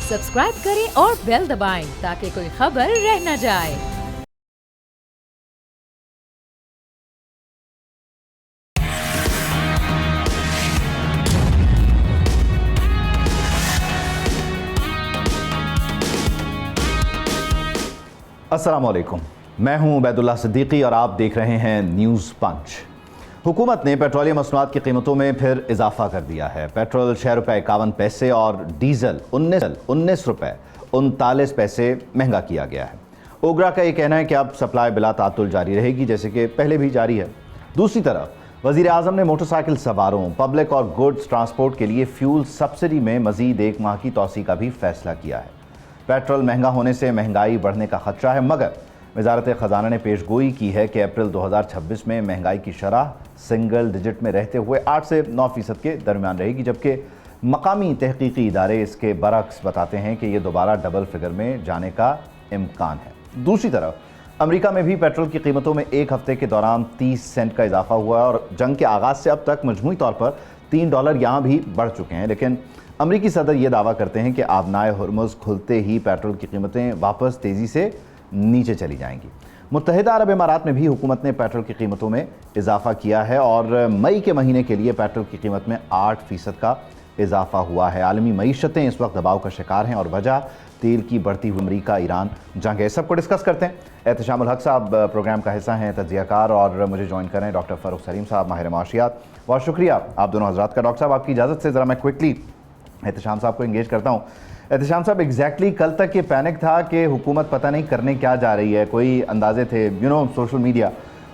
Subscribe करें और bell दबाएं ताकि कोई खबर रह न जाए। अस्सलामुअलैकुम, मैं हूं उबैदुल्लाह सिद्दीकी और आप देख रहे हैं न्यूज़ पंच। हुकूमत ने पेट्रोलियम मसनूआत की कीमतों में फिर इजाफा कर दिया है। पेट्रोल 6 रुपये 51 पैसे और डीजल 19 रुपये 39 पैसे महंगा किया गया है। ओगरा का ये कहना है कि अब सप्लाई बिला तातुल जारी रहेगी, जैसे कि पहले भी जारी है। दूसरी तरफ वज़ीर आज़म ने मोटरसाइकिल सवारों, पब्लिक और गुड्स ट्रांसपोर्ट के लिए फ्यूल सब्सिडी में मज़ीद 1 माह की तोसी का भी फैसला किया है। पेट्रोल महंगा होने से महंगाई बढ़ने का खतरा है, मगर वज़ारत ख़जाना ने पेशगोई की है कि अप्रैल 2026 में महंगाई की शरह सिंगल डिजिट में रहते हुए 8 से 9% के दरमियान रहेगी, जबकि मकामी तहकीकी इदारे इसके बरक्स बताते हैं कि यह दोबारा डबल फिगर में जाने का इम्कान है। दूसरी तरफ अमेरिका में भी पेट्रोल की कीमतों में एक हफ्ते के दौरान 30 सेंट का इजाफा हुआ है और जंग के आगाज़ से अब तक मजमूई तौर पर $3 यहाँ भी बढ़ चुके हैं। लेकिन अमरीकी सदर ये दावा करते हैं कि आबनाए हुर्मुज़ खुलते ही पेट्रोल की कीमतें वापस तेज़ी से नीचे चली जाएंगी। मुत्तहिदा अरब इमारात में भी हुकूमत ने पेट्रोल की कीमतों में इजाफा किया है और मई के महीने के लिए पेट्रोल की कीमत में 8% का इजाफा हुआ है। आलमी मईशतें इस वक्त दबाव का शिकार हैं और वजह तेल की बढ़ती हुई अमरीका ईरान जंग है। सबको डिस्कस करते हैं। एहतशामुल हक साहब प्रोग्राम का हिस्सा हैं, तज्ज़ियाकार, और मुझे ज्वाइन करें डॉक्टर फ़ारूक सलीम साहब, माहिर माशियात। बहुत शुक्रिया आप दोनों हज़रात का। डॉक्टर साहब, आपकी इजाज़त से ज़रा मैं क्विकली एहतशाम साहब को इंगेज करता हूँ। एहतशाम साहब, एग्जैक्टली कल तक ये पैनिक था कि हुकूमत पता नहीं करने क्या जा रही है, कोई अंदाजे थे, सोशल मीडिया,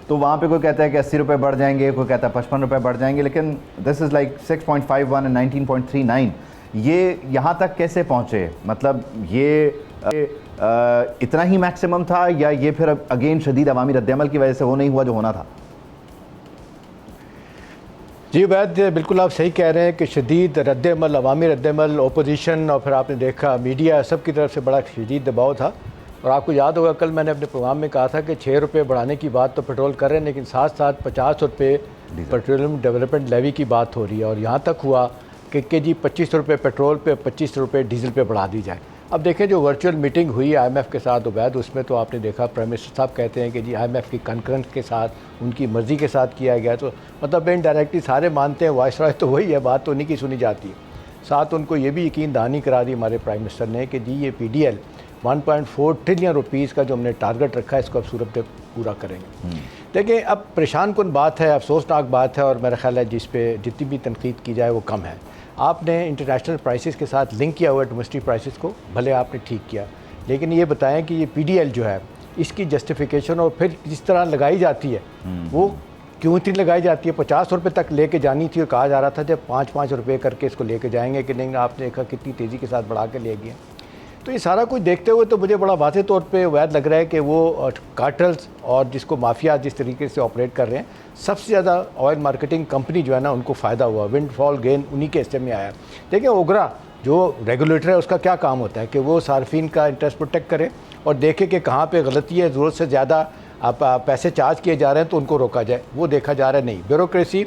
तो वहाँ पे कोई कहता है कि 80 रुपये बढ़ जाएंगे, कोई कहता है 55 रुपये बढ़ जाएंगे, लेकिन दिस इज़ लाइक 6.51 एंड 19.39। ये यहाँ तक कैसे पहुँचे? मतलब ये इतना ही मैक्सिमम था या ये फिर अगेन शदीद अवामी रद्दअमल की वजह से वो नहीं हुआ जो होना था? जी उबैद, बिल्कुल आप सही कह रहे हैं कि शदीद रद्दअमल, अवामी रद्दअमल, ओपोजिशन और फिर आपने देखा मीडिया, सब की तरफ से बड़ा शदीद दबाव था। और आपको याद होगा कल मैंने अपने प्रोग्राम में कहा था कि 6 रुपये बढ़ाने की बात तो पेट्रोल कर रहे हैं, लेकिन साथ साथ 50 रुपये पेट्रोलियम डेवलपमेंट लेवी की बात हो रही है। और यहाँ तक हुआ कि जी 25 रुपये पेट्रोल पे, 25 रुपये डीजल पे बढ़ा दी जाए। अब देखें, जो वर्चुअल मीटिंग हुई IMF के साथ उबैद, उसमें तो आपने देखा प्राइम मिनिस्टर साहब कहते हैं कि जी IMF की कॉन्फ्रेंस के साथ, उनकी मर्ज़ी के साथ किया गया। तो मतलब इनडायरेक्टली सारे मानते हैं, वाइसरॉय तो वही है, बात तो उन्हीं की सुनी जाती है। साथ उनको ये भी यकीन दहानी करा दी हमारे प्राइम मिनिस्टर ने कि जी ये PDL 1.4 ट्रिलियन रुपीज़ का जो हमने टारगेट रखा है, इसको अब सूरत पे पूरा करेंगे। देखिए, अब परेशान कुन बात है, अफसोसनाक बात है, और मेरा ख्याल है जिस पे जितनी भी तनकीद की जाए वो कम है। आपने इंटरनेशनल प्राइसेस के साथ लिंक किया हुआ है डोमेस्टिक प्राइसेस को, भले आपने ठीक किया, लेकिन ये बताएं कि ये PDL जो है इसकी जस्टिफिकेशन और फिर जिस तरह लगाई जाती है वो क्यों इतनी लगाई जाती है? 50 रुपये तक लेके जानी थी और कहा जा रहा था जब 5-5 रुपये करके इसको लेके जाएंगे कि नहीं, आपने देखा कितनी तेज़ी के साथ बढ़ा के ले गए। तो ये सारा कुछ देखते हुए तो मुझे बड़ा वाज़ेह तौर पे वैध लग रहा है कि वो कार्टल्स और जिसको माफिया जिस तरीके से ऑपरेट कर रहे हैं, सबसे ज़्यादा ऑयल मार्केटिंग कंपनी जो है ना, उनको फ़ायदा हुआ, विंडफॉल गेन उन्हीं के हिस्से में आया। देखिए, ओगरा जो रेगुलेटर है उसका क्या काम होता है कि वो सार्फिन का इंटरेस्ट प्रोटेक्ट करे और देखे कि कहाँ पे गलती है, ज़रूरत से ज़्यादा आप पैसे चार्ज किए जा रहे हैं तो उनको रोका जाए, वो देखा जा रहा है नहीं। ब्यूरोक्रेसी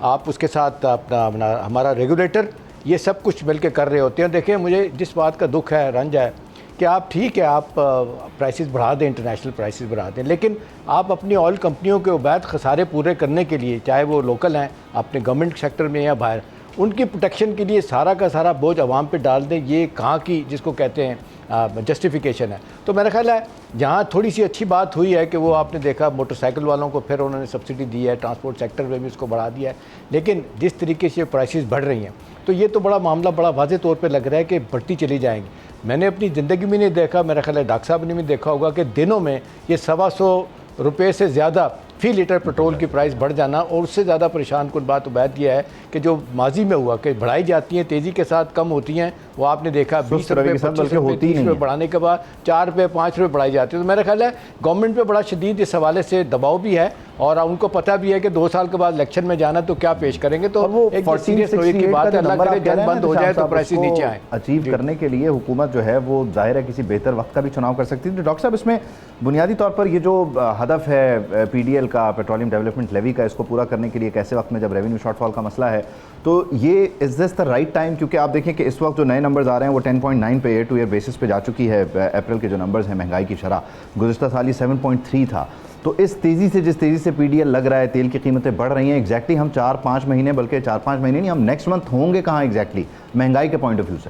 आप उसके साथ अपना हमारा रेगुलेटर, ये सब कुछ मिल के कर रहे होते हैं। देखिए, मुझे जिस बात का दुख है, रंज है कि आप ठीक है, आप प्राइसेस बढ़ा दें, इंटरनेशनल प्राइसेस बढ़ा दें, लेकिन आप अपनी ऑयल कंपनियों के उबैद खसारे पूरे करने के लिए, चाहे वो लोकल हैं अपने गवर्नमेंट सेक्टर में या बाहर, उनकी प्रोटेक्शन के लिए सारा का सारा बोझ आवाम पे डाल दें, ये कहाँ की जिसको कहते हैं जस्टिफिकेशन है। तो मेरा ख्याल है जहाँ थोड़ी सी अच्छी बात हुई है कि वो आपने देखा मोटरसाइकिल वालों को फिर उन्होंने सब्सिडी दी है, ट्रांसपोर्ट सेक्टर में भी उसको बढ़ा दिया है, लेकिन जिस तरीके से प्राइसेस बढ़ रही हैं तो ये तो बड़ा मामला बड़ा वाज़ेह तौर पे लग रहा है कि बढ़ती चली जाएंगी। मैंने अपनी ज़िंदगी में नहीं देखा, मेरा ख्याल है डॉक्टर साहब ने भी देखा होगा कि दिनों में ये 125 रुपये से ज़्यादा फ़ी लीटर पेट्रोल की प्राइस बढ़ जाना। और उससे ज़्यादा परेशान कुन बात उबैद यह है कि जो माजी में हुआ कि बढ़ाई जाती हैं तेज़ी के साथ कम होती हैं, वो आपने देखा 20 रुपये 25 रुपये 30 रुपये बढ़ाने के बाद 4 रुपये 5 रुपये बढ़ाई जाती है। तो मेरा ख्याल है गवर्नमेंट पे बड़ा शदीद इस हवाले से दबाव भी है और उनको पता भी है कि 2 साल के बाद इलेक्शन में जाना तो क्या पेश करेंगे। तो वो एक सीरियस की बात है, अल्लाह करे जंग बंद हो जाए तो प्राइसेस नीचे आए। अचीव करने के लिए हुकूमत जो है वो जाहिर है किसी बेहतर वक्त का भी चुनाव कर सकती है। तो डॉक्टर साहब, इसमें बुनियादी तौर पर ये जो हदफ है PDL का, पेट्रोलियम डेवलपमेंट लेवी का, इसको पूरा करने के लिए कैसे वक्त में जब रेवेन्यू शॉर्टफॉल का मसला है, तो ये is this the right time? क्योंकि आप देखें कि इस वक्त जो नए नंबर्स आ रहे हैं वो 10.9 पे ईयर टू ईयर बेसिस पे जा चुकी है। अप्रैल के जो नंबर्स हैं महंगाई की शरह, गुज़िश्ता साल ही 7.3 था। तो इस तेज़ी से, जिस तेज़ी से PDL लग रहा है, तेल की कीमतें बढ़ रही हैं, एग्जैक्टली हम 4-5 महीने, बल्कि 4-5 महीने नहीं, हम नेक्स्ट मंथ होंगे कहाँ एग्जैक्टली महंगाई के पॉइंट ऑफ व्यू से?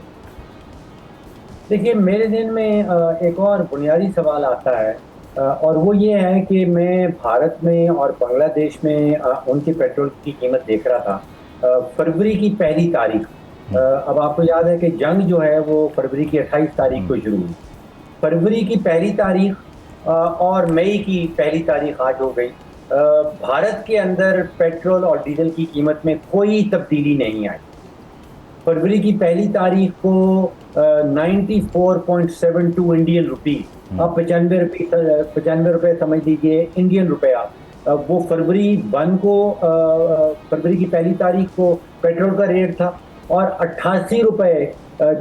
देखिए, मेरे दिन में एक और बुनियादी सवाल आता है और वो ये है कि मैं भारत में और बांग्लादेश में उनकी पेट्रोल की कीमत देख रहा था। फरवरी की पहली तारीख, अब आपको याद है कि जंग जो है वो फरवरी की 28 तारीख को शुरू हुई। फरवरी की पहली तारीख और मई की पहली तारीख आज हो गई। भारत के अंदर पेट्रोल और डीजल की कीमत में कोई तब्दीली नहीं आई। फरवरी की पहली तारीख को 94.72 इंडियन रुपीज, अब 95 रुपये समझ लीजिए इंडियन रुपया, वो फरवरी की पहली तारीख को पेट्रोल का रेट था और 88 रुपये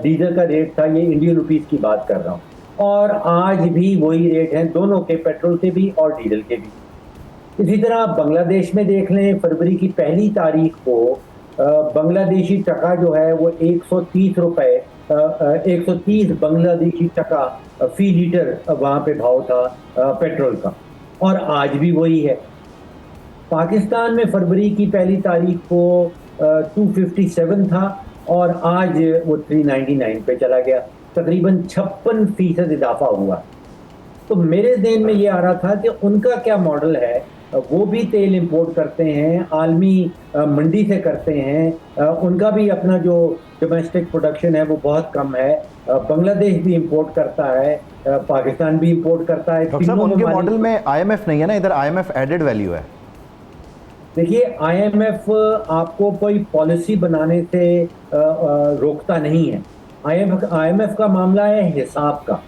डीजल का रेट था। ये इंडियन रुपीस की बात कर रहा हूँ। और आज भी वही रेट हैं दोनों के, पेट्रोल के भी और डीजल के भी। इसी तरह बांग्लादेश में देख लें, फरवरी की पहली तारीख को बांग्लादेशी टका जो है वो 130 रुपये 130 बांग्लादेशी टका फी लीटर वहाँ पे भाव था पेट्रोल का, और आज भी वही है। पाकिस्तान में फरवरी की पहली तारीख को 257 था और आज वो 399 पे चला गया, तकरीबन 56% इजाफा हुआ। तो मेरे ज़हन में ये आ रहा था कि उनका क्या मॉडल है। वो भी तेल इंपोर्ट करते हैं, आलमी मंडी से करते हैं, उनका भी अपना जो डोमेस्टिक प्रोडक्शन है वो बहुत कम है। बांग्लादेश भी इंपोर्ट करता है, पाकिस्तान भी इंपोर्ट करता है। डॉक्टर साहब, उनके मॉडल में IMF नहीं है ना, इधर IMF एडेड वैल्यू है। देखिए, IMF आपको कोई पॉलिसी बनाने से रोकता नहीं है। IMF का मामला है हिसाब का।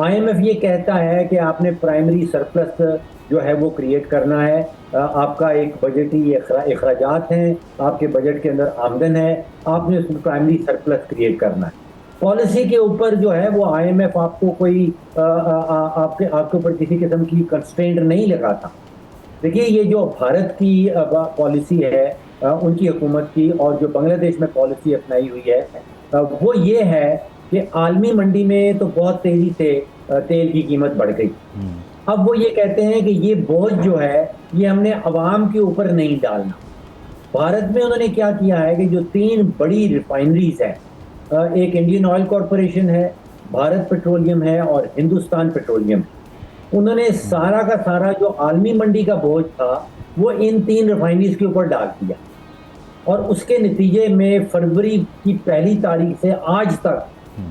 IMF ये कहता है कि आपने प्राइमरी सरप्लस जो है वो क्रिएट करना है। आपका एक बजटी अखराजात हैं, आपके बजट के अंदर आमदन है, आपने उसमें प्राइमरी सरप्लस क्रिएट करना है। पॉलिसी के ऊपर जो है वो IMF आपको कोई आपके ऊपर किसी किस्म की कंस्ट्रेंट नहीं लगाता। देखिए, ये जो भारत की पॉलिसी है उनकी हुकूमत की, और जो बांग्लादेश में पॉलिसी अपनाई हुई है वो ये है कि आलमी मंडी में तो बहुत तेज़ी से तेल की कीमत बढ़ गई। अब वो ये कहते हैं कि ये बोझ जो है ये हमने अवाम के ऊपर नहीं डालना। भारत में उन्होंने क्या किया है कि जो 3 बड़ी रिफाइनरीज हैं, एक इंडियन ऑयल कॉरपोरेशन है, भारत पेट्रोलियम है और हिंदुस्तान पेट्रोलियम, उन्होंने सारा का सारा जो आलमी मंडी का बोझ था वो इन 3 रिफाइनरीज के ऊपर डाल दिया। और उसके नतीजे में फरवरी की पहली तारीख से आज तक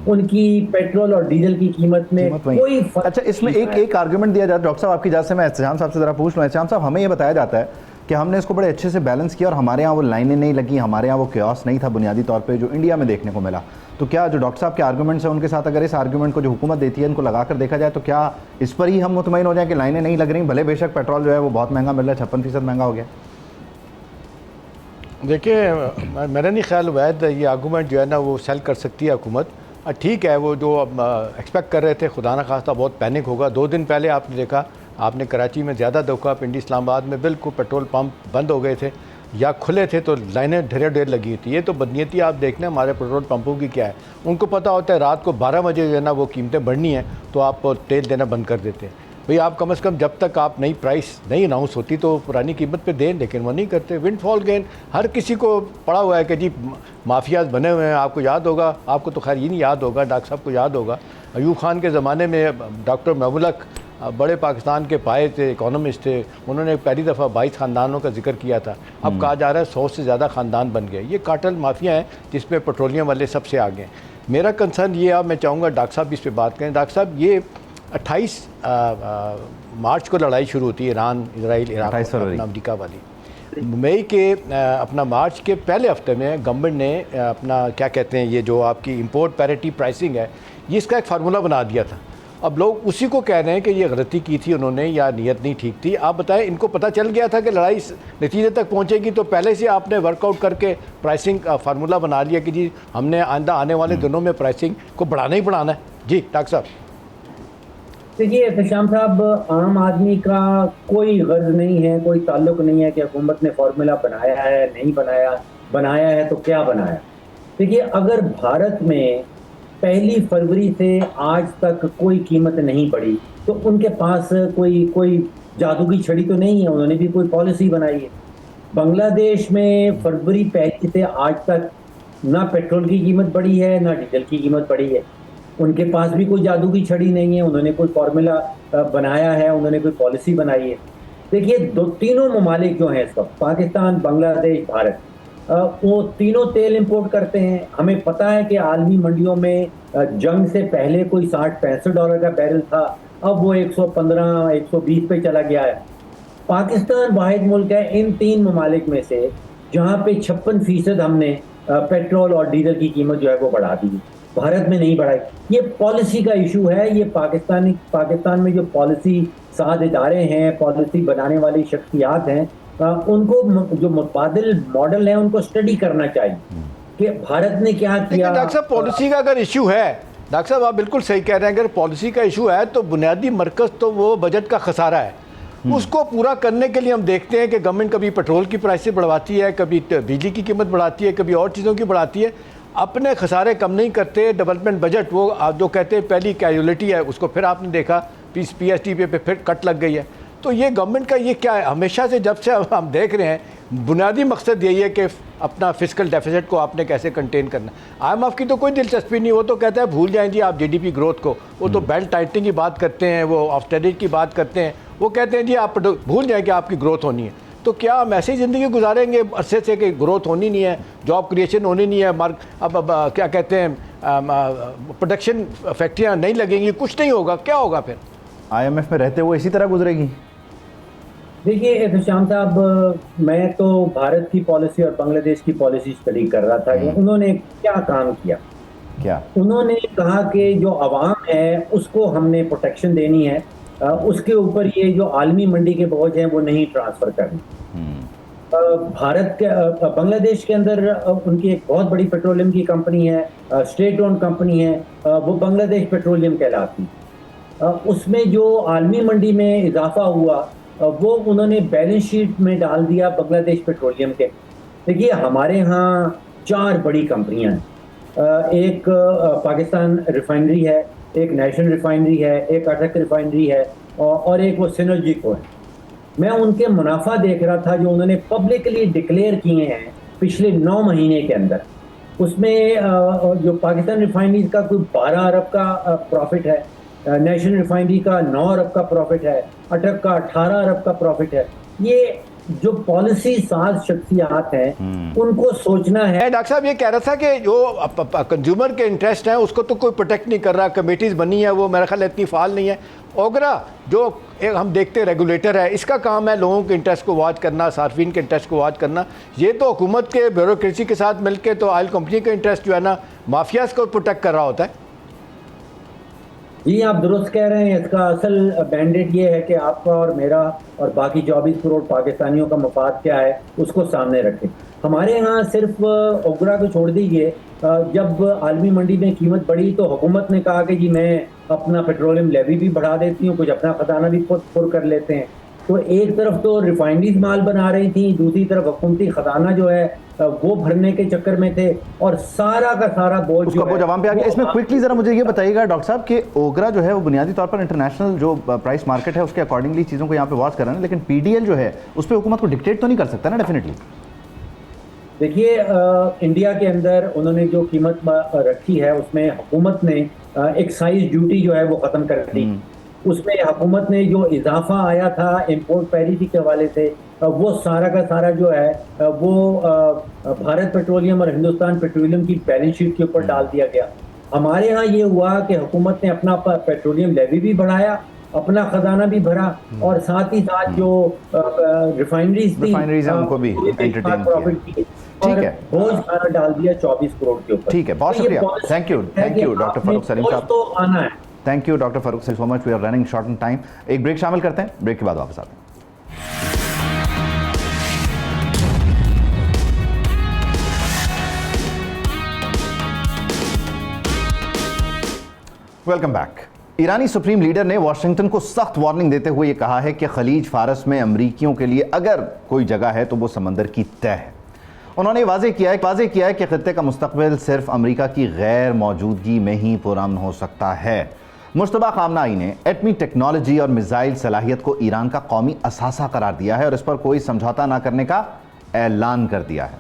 उनकी पेट्रोल और डीजल की कीमत में कोई फर्क। अच्छा, इसमें एक आर्गुमेंट दिया जाता है डॉक्टर साहब, आपकी इजाज़त से मैं एहतशाम साहब से ज़रा पूछ लूँ। एहतशाम साहब, हमें ये बताया जाता है कि हमने इसको बड़े अच्छे से बैलेंस किया और हमारे यहाँ वो लाइनें नहीं लगी, हमारे यहाँ वो क्योस नहीं था बुनियादी तौर पे जो इंडिया में देखने को मिला। तो क्या जो डॉक्टर साहब के आर्गुमेंट्स हैं उनके साथ अगर इस आर्गुमेंट को जो हुकूमत देती है इनको लगा कर देखा जाए तो क्या इस पर ही हम मुतमईन हो जाएं कि लाइनें नहीं लग रही, भले बेशक पेट्रोल जो है वो बहुत महंगा मिल रहा है, 56% महंगा हो गया? देखिए, मेरा नहीं ख्याल वैद ये आर्गूमेंट जो है ना वो सेल कर सकती है हुकूमत। ठीक है, वो जो एक्सपेक्ट कर रहे थे खुदा न खास्ता बहुत पैनिक होगा। 2 दिन पहले आपने देखा, आपने कराची में ज़्यादा देखा, पिंडी इस्लामाबाद में बिल्कुल पेट्रोल पंप बंद हो गए थे या खुले थे तो लाइनें ढेर लगी थी। ये तो बदनीयती आप देखना हमारे पेट्रोल पंपों की क्या है। उनको पता होता है रात को 12 बजे जो है ना वो कीमतें बढ़नी है तो आप तेल देना बंद कर देते हैं। भाई, आप कम से कम जब तक आप नई प्राइस नहीं अनाउंस होती तो पुरानी कीमत पे दें, लेकिन वो नहीं करते। विंडफॉल गेन हर किसी को पड़ा हुआ है कि जी माफियाज बने हुए हैं। आपको याद होगा, आपको तो खैर ये नहीं याद होगा, डॉक्टर साहब को याद होगा, अयूब खान के ज़माने में डॉक्टर महमुलक बड़े पाकिस्तान के पाए थे, इकोनॉमिस्ट थे, उन्होंने पहली दफ़ा 22 ख़ानदानों का जिक्र किया था। अब कहा जा रहा है 100 से ज़्यादा ख़ानदान बन गए। ये कार्टेल माफिया हैं जिसमें पेट्रोलियम वाले सबसे आगे हैं। मेरा कंसर्न ये, अब मैं चाहूँगा डॉक्टर साहब इस पर बात करें। डॉक्टर साहब, ये 28 मार्च को लड़ाई शुरू होती है ईरान इसराइल इराक अमेरिका वाली। मई के अपना मार्च के पहले हफ्ते में गवर्नमेंट ने अपना क्या कहते हैं, ये जो आपकी इंपोर्ट पैरिटी प्राइसिंग है, ये इसका एक फार्मूला बना दिया था। अब लोग उसी को कह रहे हैं कि ये गलती की थी उन्होंने या नीयत नहीं ठीक थी। आप बताएं, इनको पता चल गया था कि लड़ाई नतीजे तक पहुंचेगी तो पहले से आपने वर्कआउट करके प्राइसिंग फार्मूला बना लिया कि जी हमने आइंदा आने वाले दिनों में प्राइसिंग को बढ़ाना ही बढ़ाना है। जी डॉक्टर साहब। देखिए एहतशाम साहब, आम आदमी का कोई गर्ज नहीं है, कोई ताल्लुक नहीं है कि हुकूमत ने फार्मूला बनाया है नहीं बनाया, बनाया है तो क्या बनाया। देखिए, अगर भारत में 1 फरवरी से आज तक कोई कीमत नहीं बढ़ी तो उनके पास कोई जादू की छड़ी तो नहीं है, उन्होंने भी कोई पॉलिसी बनाई है। बांग्लादेश में फरवरी 1 से आज तक ना पेट्रोल की कीमत बढ़ी है ना डीजल की कीमत बढ़ी है। उनके पास भी कोई जादू की छड़ी नहीं है, उन्होंने कोई फॉर्मूला बनाया है, उन्होंने कोई पॉलिसी बनाई है। देखिए, तीनों ममालिक जो हैं इस वक्त, पाकिस्तान, बांग्लादेश, भारत, वो तीनों तेल इंपोर्ट करते हैं। हमें पता है कि आलमी मंडियों में जंग से पहले कोई $60-65 का बैरल था, अब वो 115-120 पे चला गया है। पाकिस्तान वाहिद मुल्क है इन 3 ममालिक में से जहाँ पे 56% हमने पेट्रोल और डीजल की कीमत जो है वो बढ़ा दी। भारत में नहीं बढ़ाई। ये पॉलिसी का इशू है। ये पाकिस्तान में जो पॉलिसी साध इदारे हैं, पॉलिसी बनाने वाली शख्सियात हैं, उनको जो मुतबादिल मॉडल है उनको स्टडी करना चाहिए कि भारत ने क्या किया। डॉक्टर साहब, पॉलिसी का अगर इशू है, डॉक्टर साहब आप बिल्कुल सही कह रहे हैं, अगर पॉलिसी का इशू है तो बुनियादी मरकज़ तो वो बजट का खसारा है। उसको पूरा करने के लिए हम देखते हैं कि गवर्नमेंट कभी पेट्रोल की प्राइसेस बढ़वाती है, कभी बिजली की कीमत बढ़ाती है, कभी और चीज़ों की बढ़ाती है, अपने खसारे कम नहीं करते। डेवलपमेंट बजट वो आप जो कहते हैं पहली कैजुअलिटी है, उसको फिर आपने देखा PST पे फिर कट लग गई है। तो ये गवर्नमेंट का ये क्या है, हमेशा से जब से हम देख रहे हैं बुनियादी मकसद यही है कि अपना फिस्कल डेफिसिट को आपने कैसे कंटेन करना। IMF की तो कोई दिलचस्पी नहीं, वो तो कहता है भूल जाएं जी आप GDP ग्रोथ को, वो तो बेल्ट टाइटनिंग की बात करते हैं, वो ऑस्टेरिटी की बात करते हैं, वो कहते हैं जी आप भूल जाएं कि आपकी ग्रोथ होनी है। तो क्या हम ऐसी ज़िंदगी गुजारेंगे अरसे से कि ग्रोथ होनी नहीं है, जॉब क्रिएशन होनी नहीं है, अब क्या कहते हैं प्रोडक्शन फैक्ट्रियाँ नहीं लगेंगी, कुछ नहीं होगा, क्या होगा फिर? IMF में रहते हुए इसी तरह गुजरेगी? देखिए एहतशाम साहब, मैं तो भारत की पॉलिसी और बांग्लादेश की पॉलिसी स्टडी कर रहा था कि उन्होंने क्या काम किया। क्या उन्होंने कहा कि जो अवाम है उसको हमने प्रोटेक्शन देनी है, उसके ऊपर ये जो आलमी मंडी के बोझ हैं वो नहीं ट्रांसफर करनी। भारत के बांग्लादेश के अंदर उनकी एक बहुत बड़ी पेट्रोलियम की कंपनी है, स्टेट ओन कंपनी है, वो बांग्लादेश पेट्रोलियम कहलाती। उसमें जो आलमी मंडी में इजाफा हुआ वो उन्होंने बैलेंस शीट में डाल दिया बांग्लादेश पेट्रोलियम के। देखिए, हमारे यहाँ 4 बड़ी कंपनियां हैं, एक पाकिस्तान रिफाइनरी है, एक नेशनल रिफाइनरी है, एक अटक रिफाइनरी है और एक वो सिनर्जिको है। मैं उनके मुनाफा देख रहा था जो उन्होंने पब्लिकली डिक्लेयर किए हैं पिछले 9 महीने के अंदर। उसमें जो पाकिस्तान रिफाइनरीज का कोई 12 अरब का प्रॉफिट है, नेशनल रिफाइनरी का 9 अरब का प्रॉफिट है, अटक का 18 अरब का प्रॉफिट है। ये जो पॉलिसी साज शख्सियात हैं उनको सोचना है। डॉक्टर साहब ये कह रहा था कि जो कंज्यूमर के इंटरेस्ट हैं उसको तो कोई प्रोटेक्ट नहीं कर रहा, कमेटीज़ बनी है वो मेरा ख्याल इतनी फाल नहीं है। ओगरा जो हम देखते हैं रेगुलेटर है, इसका काम है लोगों के इंटरेस्ट को वॉच करना, सार्फिन के इंटरेस्ट को वॉच करना। ये तो हुकूमत के ब्यूरोक्रेसी के साथ मिलकर तो ऑयल कंपनी का इंटरेस्ट जो है ना माफियाज को प्रोटेक्ट कर रहा होता है। जी आप दुरुस्त कह रहे हैं। इसका असल मैंडेट ये है कि आपका और मेरा और बाकी 24 करोड़ पाकिस्तानियों का मफाद क्या है उसको सामने रखें। हमारे यहाँ सिर्फ ओगरा को छोड़ दीजिए, जब आलमी मंडी में कीमत बढ़ी तो हुकूमत ने कहा कि जी मैं अपना पेट्रोलियम लेवी भी बढ़ा देती हूँ, कुछ अपना खजाना भी पुर कर लेते हैं। तो एक तरफ तो रिफाइनरीज माल बना रही थी, दूसरी तरफ हुकूमती खजाना जो है वो भरने के चक्कर में थे और सारा का सारा बोझ जो है जवाब पे आ गया। इसमें क्विकली जरा मुझे ये बताइएगा डॉक्टर साहब कि ओगरा जो है वो बुनियादी तौर पर इंटरनेशनल जो प्राइस मार्केट है उसके अकॉर्डिंगली चीज़ों को यहाँ पे वॉच कर रहे हैं, लेकिन PDL जो है उस पर हुकूमत को डिक्टेट तो नहीं कर सकता ना डेफिनेटली। देखिए, इंडिया के अंदर उन्होंने जो कीमत रखी है उसमें हुकूमत ने एक्साइज ड्यूटी जो है वो ख़त्म कर दी। उसमें हुकूमत ने जो इजाफा आया था इंपोर्ट पैरिटी के हवाले से वो सारा का सारा जो है वो भारत पेट्रोलियम और हिंदुस्तान पेट्रोलियम की बैलेंस शीट के ऊपर डाल दिया गया। हमारे यहाँ ये हुआ कि हुकूमत ने अपना पेट्रोलियम लेवी भी बढ़ाया, अपना खजाना भी भरा और साथ ही साथ जो रिफाइनरीज हैं उनको भी एंटरटेन किया। ठीक है, बोझ सारा डाल दिया 24 करोड़ के ऊपर। ठीक है, बहुत शुक्रिया, thank you doctor Farooq Saleem साहब। तो आना है। Thank you doctor Farooq Saleem so much, we are running short in time. एक ब्रेक शामिल करते हैं, ब्रेक के बाद वापस आते हैं। Welcome back. ईरानी सुप्रीम लीडर ने वाशिंगटन को सख्त वार्निंग देते हुए ये कहा है कि खलीज फारस में अमरीकियों के लिए अगर कोई जगह है तो वो समंदर की तह है। उन्होंने वाजे किया है कि खित्ते का मुस्तकबिल सिर्फ अमेरिका की गैर मौजूदगी में ही पुरअमन हो सकता है। मुश्तबा खामनाई ने एटमी टेक्नोलॉजी और मिसाइल सलाहियत को ईरान का कौमी असासा करार दिया है और इस पर कोई समझौता न करने का ऐलान कर दिया है।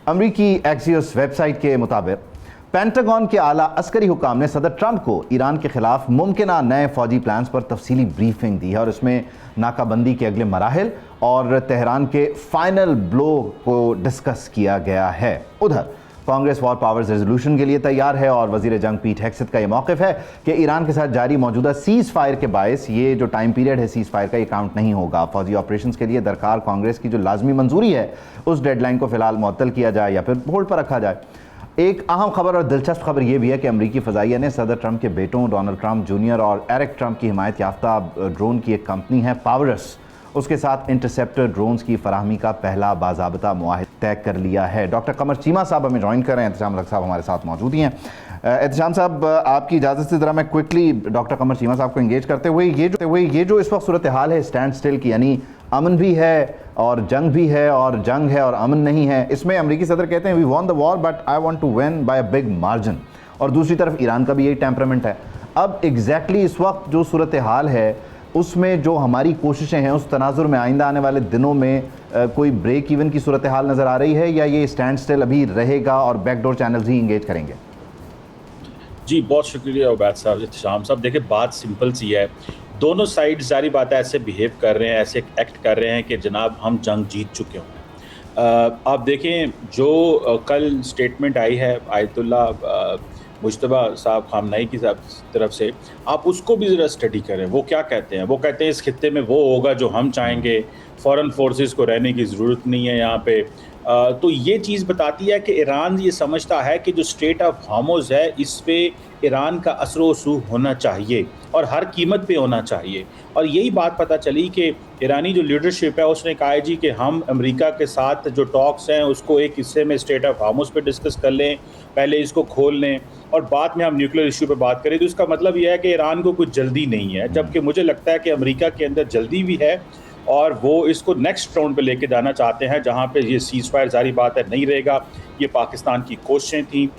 अमरीकी एक्सियोस वेबसाइट के मुताबिक पेंटागन के आला अस्करी हुकाम ने सदर ट्रंप को ईरान के खिलाफ मुमकिना नए फौजी प्लान्स पर तफसीली ब्रीफिंग दी है और इसमें नाकाबंदी के अगले मराहिल और तेहरान के फाइनल ब्लो को डिस्कस किया गया है। उधर कांग्रेस वॉर पावर्स रेजोल्यूशन के लिए तैयार है और वजीर जंग पीट हेक्सेथ का यह मौक़िफ़ है कि ईरान के साथ जारी मौजूदा सीज़ फायर के बायस ये जो टाइम पीरियड है सीज़ फायर का, ये काउंट नहीं होगा। फौजी ऑपरेशन के लिए दरकार कांग्रेस की जो लाजमी मंजूरी है उस डेडलाइन को फिलहाल मुअत्तल किया जाए या फिर होल्ड पर रखा जाए। एक अहम खबर और दिलचस्प खबर यह भी है कि अमरीकी फ़ज़ाइया ने सदर ट्रंप के बेटों डोनाल्ड ट्रंप जूनियर और एरिक ट्रंप की हिमायत याफ्ता ड्रोन की एक कंपनी है पावरस, उसके साथ इंटरसेप्टर ड्रोन्स की फराहमी का पहला बाज़ाब्ता मुआहिदा तय कर लिया है। डॉक्टर कमर चीमा साहब हमें ज्वाइन कर रहे हैं, एहतशाम लक साहब हमारे साथ मौजूद ही हैं। एहतशाम साहब, आपकी इजाज़त से ज़रा मैं क्विकली डॉक्टर कमर चीमा साहब को इंगेज करते हुए ये जो इस वक्त सूरत हाल है स्टैंड स्टिल की, यानी अमन भी है और जंग भी है और जंग है और अमन नहीं है, इसमें अमरीकी सदर कहते हैं we won the war but I want to win by a big margin, और दूसरी तरफ ईरान का भी यही टेम्परामेंट है। अब एग्जैक्टली इस वक्त जो सूरत हाल है उसमें जो हमारी कोशिशें हैं उस तनाजुर में आइंदा आने वाले दिनों में कोई ब्रेक इवन की सूरत हाल नज़र आ रही है या ये स्टैंड स्टिल अभी रहेगा और बैकडोर चैनल्स ही इंगेज करेंगे? जी बहुत शुक्रिया उबैद साहब, इत्तेशाम साहब। देखिए बात सिंपल सी है, दोनों साइड जारी बात है ऐसे बिहेव कर रहे हैं, ऐसे एक्ट कर रहे हैं कि जनाब हम जंग जीत चुके हों। आप देखें जो कल स्टेटमेंट आई है आयतुल्ला मुश्तबा साहब खामनाई की तरफ से, आप उसको भी ज़रा स्टडी करें। वो क्या कहते हैं? वो कहते हैं इस खित्ते में वो होगा जो हम चाहेंगे, फॉरेन फोर्सेस को रहने की ज़रूरत नहीं है यहाँ पे। तो ये चीज़ बताती है कि ईरान ये समझता है कि जो स्ट्रेट ऑफ हार्मुज़ है इस पे ईरान का असर रसूख होना चाहिए और हर कीमत पे होना चाहिए। और यही बात पता चली कि ईरानी जो लीडरशिप है उसने कहा है जी कि हम अमेरिका के साथ जो टॉक्स हैं उसको एक हिस्से में स्ट्रेट ऑफ हार्मुज़ पे डिस्कस कर लें, पहले इसको खोल लें और बाद में हम न्यूक्लियर इशू पे बात करें। तो इसका मतलब यह है कि ईरान को कुछ जल्दी नहीं है, जबकि मुझे लगता है कि अमेरिका के अंदर जल्दी भी है और वो इसको नेक्स्ट राउंड पे लेके जाना चाहते हैं जहाँ पे ये सीज़ फायर जारी बात है नहीं रहेगा। ये पाकिस्तान की कोशिशें थी।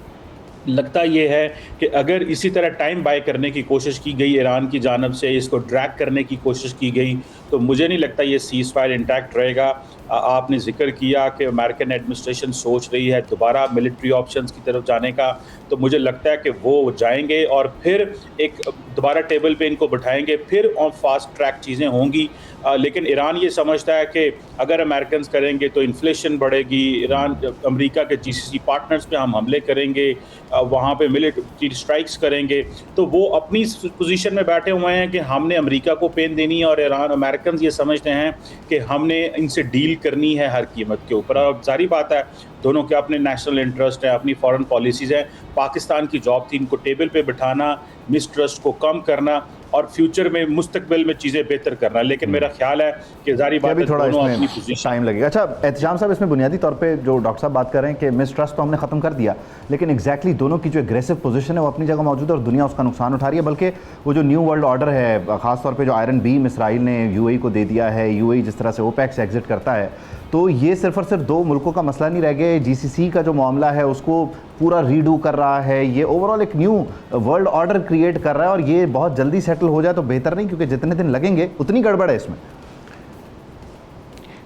लगता ये है कि अगर इसी तरह टाइम बाय करने की कोशिश की गई ईरान की जानब से, इसको ड्रैग करने की कोशिश की गई, तो मुझे नहीं लगता ये सीज़ फायर इंटैक्ट रहेगा। आपने जिक्र किया कि अमेरिकन एडमिनिस्ट्रेशन सोच रही है दोबारा मिलिट्री ऑप्शंस की तरफ जाने का, तो मुझे लगता है कि वो जाएंगे और फिर एक दोबारा टेबल पे इनको बिठाएंगे, फिर ऑन फास्ट ट्रैक चीज़ें होंगी। लेकिन ईरान ये समझता है कि अगर अमेरिकन करेंगे तो इन्फ्लेशन बढ़ेगी, ईरान अमेरिका के जीसीसी पार्टनर्स पे हम हमले करेंगे, वहाँ पे मिलिट्री स्ट्राइक्स करेंगे, तो वो अपनी पोजीशन में बैठे हुए हैं कि हमने अमेरिका को पेन देनी है और ईरान अमेरिकन ये समझते हैं कि हमने इनसे डील करनी है हर कीमत के ऊपर। और जारी बात है दोनों के अपने नेशनल इंटरेस्ट हैं, अपनी फॉरेन पॉलिसीज़ हैं। पाकिस्तान की जॉब थी इनको टेबल पे बिठाना, मिसट्रस्ट को कम करना और फ्यूचर में मुस्तकबिल में चीज़ें बेहतर करना। लेकिन मेरा ख्याल है कि जारी बात है दोनों अपनी पोजीशन टाइम लगेगा। अच्छा एहतशाम साहब, इसमें बुनियादी तौर पे जो डॉक्टर साहब बात कर रहे हैं कि मिसट्रस्ट तो हमने ख़त्म कर दिया, लेकिन एग्जैक्टली दोनों की जो एग्रेसिव पोजीशन है वो अपनी जगह मौजूद है और दुनिया उसका नुकसान उठा रही है। बल्कि वो जो न्यू वर्ल्ड ऑर्डर है, ख़ासतौर पर जो आयरन बीम इसराइल ने यूएई को दे दिया है, यूएई जिस तरह से ओपेक से एग्जिट करता है, तो ये सिर्फ और सिर्फ दो मुल्कों का मसला नहीं रह गया। जीसीसी का जो मामला है उसको पूरा रीडू कर रहा है, ये ओवरऑल एक न्यू वर्ल्ड ऑर्डर क्रिएट कर रहा है और ये बहुत जल्दी सेटल हो जाए तो बेहतर नहीं, क्योंकि जितने दिन लगेंगे उतनी गड़बड़ है इसमें।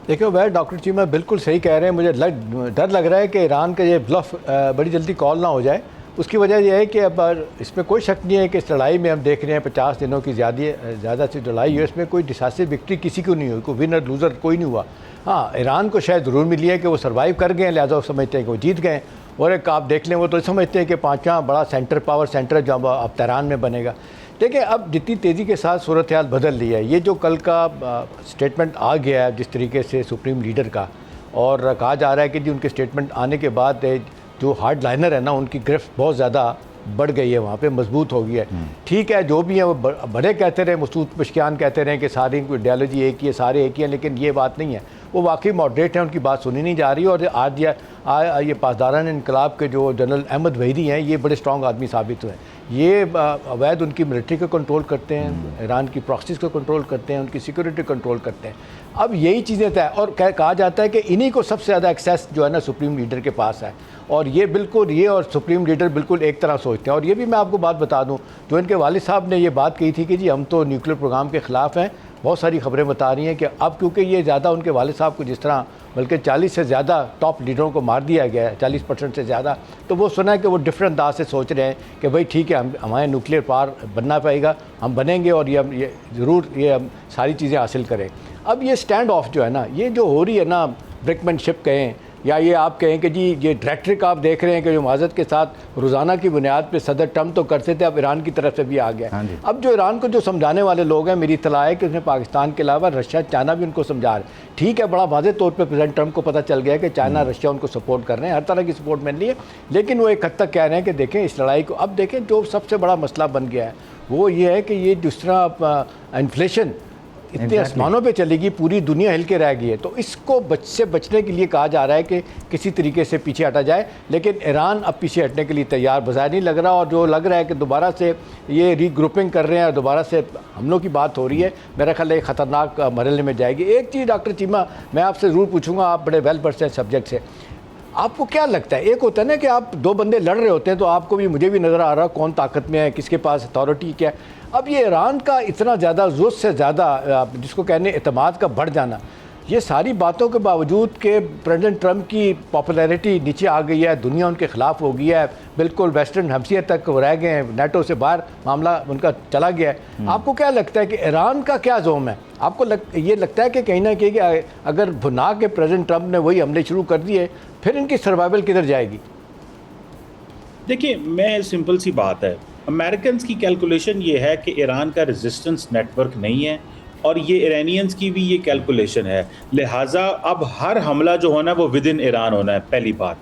देखिए वह डॉक्टर चीमा बिल्कुल सही कह रहे हैं। मुझे डर लग रहा है कि ईरान का ये ब्लफ बड़ी जल्दी कॉल ना हो जाए। उसकी वजह यह है कि अब इसमें कोई शक नहीं है कि इस लड़ाई में हम देख रहे हैं 50 दिनों की ज़्यादा सी लड़ाई है, इसमें कोई डिसाइसिव विक्ट्री किसी को नहीं हुई, कोई विनर लूज़र कोई नहीं हुआ। हाँ, ईरान को शायद ज़रूर मिली है कि वो सर्वाइव कर गए हैं, लिहाजा वो समझते हैं कि वो जीत गए। और एक आप देख लें वो तो समझते हैं कि पाँचवा बड़ा सेंटर पावर सेंटर जो अब तेहरान में बनेगा। देखिए अब जितनी तेज़ी के साथ सूरत हाल बदल रही है, ये जो कल का स्टेटमेंट आ गया है जिस तरीके से सुप्रीम लीडर का, और कहा जा रहा है कि जी उनके स्टेटमेंट आने के बाद जो हार्ड लाइनर है ना उनकी गिरफ्त बहुत ज़्यादा बढ़ गई है, वहाँ पे मजबूत हो गई है। ठीक है, जो भी है वो बड़े कहते रहे, मसूद पशकियान कहते रहे कि सारी इनको आइडियालॉजी एक ही है, सारे एक ही हैं, लेकिन ये बात नहीं है। वो वाकई मॉडरेट हैं, उनकी बात सुनी नहीं जा रही। और आज ये पासदारान इनकलाब के जो जनरल अहमद वहीदी हैं, ये बड़े स्ट्रॉन्ग आदमी साबित हुए। ये अवैध उनकी मिलिट्री को कंट्रोल करते हैं, ईरान की प्रॉक्सीज को कंट्रोल करते हैं, उनकी सिक्योरिटी कंट्रोल करते हैं। अब यही चीज़ें तय, और कहा जाता है कि इन्हीं को सबसे ज़्यादा एक्सेस जो है ना सुप्रीम लीडर के पास है। और ये बिल्कुल, ये और सुप्रीम लीडर बिल्कुल एक तरह सोचते हैं। और ये भी मैं आपको बात बता दूं, जो इनके वालिद साहब ने ये बात कही थी कि जी हम तो न्यूक्लियर प्रोग्राम के ख़िलाफ़ हैं, बहुत सारी खबरें बता रही हैं कि अब क्योंकि ये ज़्यादा उनके वालिद साहब को जिस तरह बल्कि 40 से ज़्यादा टॉप लीडरों को मार दिया गया है, 40% से ज़्यादा, तो वो सुना है कि वो डिफरेंट अंदाज से सोच रहे हैं कि भाई ठीक है, हम हमारे न्यूक्लियर पावर बनना पड़ेगा, हम बनेंगे और ये ज़रूर ये हम सारी चीज़ें हासिल करें। अब ये स्टैंड ऑफ जो है ना, ये जो हो रही है ना, ब्रिकमैनशिप कहें या ये आप कहें कि जी ये रेट्रिक आप देख रहे हैं कि जो माज़रत के साथ रोज़ाना की बुनियाद पे सदर ट्रम्प तो करते थे, अब ईरान की तरफ से भी आ गया। अब जो ईरान को जो समझाने वाले लोग हैं, मेरी इत्तला है कि उसमें पाकिस्तान के अलावा रशिया, चाइना भी उनको समझा रहे। ठीक है, बड़ा वाज़ेह तौर पर प्रेसिडेंट ट्रम्प को पता चल गया कि चाइना, रशिया उनको सपोर्ट कर रहे हैं, हर तरह की सपोर्ट मिल रही है, लेकिन वो एक हद तक कह रहे हैं कि देखें इस लड़ाई को। अब देखें जो सबसे बड़ा मसला बन गया है वो ये है कि ये जिस तरह इन्फ्लेशन इतने आसमानों पे चलेगी, पूरी दुनिया हिल के रह गई है, तो इसको बचने के लिए कहा जा रहा है कि किसी तरीके से पीछे हटा जाए। लेकिन ईरान अब पीछे हटने के लिए तैयार बाजार नहीं लग रहा, और जो लग रहा है कि दोबारा से ये रीग्रुपिंग कर रहे हैं और दोबारा से हमलों की बात हो रही है, मेरा ख्याल है ख़तरनाक मरहले में जाएगी। एक चीज़ डॉक्टर चीमा मैं आपसे ज़रूर पूछूंगा, आप बड़े वेल पर्सन सब्जेक्ट से, आपको क्या लगता है, एक होता है ना कि आप दो बंदे लड़ रहे होते हैं तो आपको भी मुझे भी नज़र आ रहा है कौन ताकत में है, किसके पास अथॉरिटी क्या है। अब ये ईरान का इतना ज़्यादा ज़रूरत से ज़्यादा जिसको कहने एतमाद का बढ़ जाना, ये सारी बातों के बावजूद कि प्रेसिडेंट ट्रम्प की पॉपुलैरिटी नीचे आ गई है, दुनिया उनके ख़िलाफ़ हो गई है, बिल्कुल वेस्टर्न हेमसियत तक रह गए हैं, नेटो से बाहर मामला उनका चला गया है। आपको क्या लगता है कि ईरान का क्या जोम है? आपको ये लगता है कि कहीं ना कहीं अगर भुना के प्रेसिडेंट ट्रम्प ने वही हमले शुरू कर दिए, फिर इनकी सर्वाइवल किधर जाएगी? देखिए, मैं सिंपल सी बात है, अमेरिकन की कैलकुलेशन ये है कि ईरान का रेजिस्टेंस नेटवर्क नहीं है, और ये ईरानियंस की भी ये कैलकुलेशन है, लिहाजा अब हर हमला जो होना है वो विद इन ईरान होना है, पहली बात।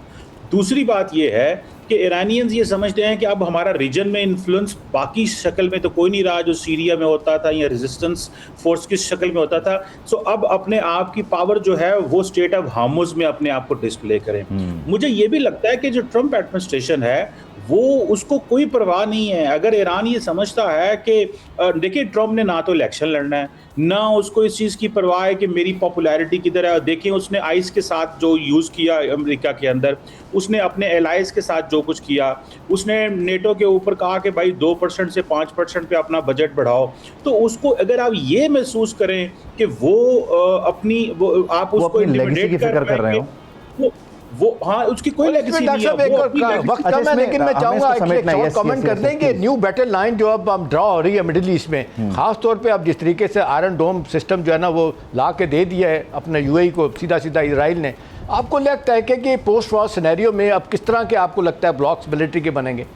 दूसरी बात ये है कि ईरानियंस ये समझते हैं कि अब हमारा रीजन में इन्फ्लुएंस बाकी शक्ल में तो कोई नहीं रहा जो सीरिया में होता था या रेजिस्टेंस फोर्स की शक्ल में होता था। सो अब अपने आप की पावर जो है वो स्टेट ऑफ हार्मोज में अपने आप को डिस्प्ले करें। मुझे ये भी लगता है कि जो ट्रम्प एडमिनिस्ट्रेशन है वो उसको कोई परवाह नहीं है। अगर ईरान ये समझता है कि देखिए ट्रम्प ने ना तो इलेक्शन लड़ना है, ना उसको इस चीज़ की परवाह है कि मेरी पॉपुलैरिटी किधर है। देखिए उसने आइस के साथ जो यूज़ किया अमेरिका के अंदर, उसने अपने एलाइज के साथ जो कुछ किया, उसने नेटो के ऊपर कहा कि भाई 2% से 5% पे अपना बजट बढ़ाओ। तो उसको अगर आप ये महसूस करें कि वो आप उसको इंटिमिडेट कर रहे हो, वो हाँ उसकी कोई लेगेसी नहीं है। वक्त कम है, लेकिन मैं चाहूंगा एक शॉर्ट कमेंट कर दें कि न्यू बैटल लाइन जो अब हम ड्रॉ हो रही है मिडिल ईस्ट में, खास तौर पे अब जिस तरीके से आयरन डोम सिस्टम जो है ना वो ला के दे दिया है अपने यूएई को सीधा सीधा इजराइल ने, आपको लगता है कि पोस्ट वॉर सिनेरियो में अब किस तरह के आपको लगता है ब्लॉक्स मिलिट्री के बनेंगे?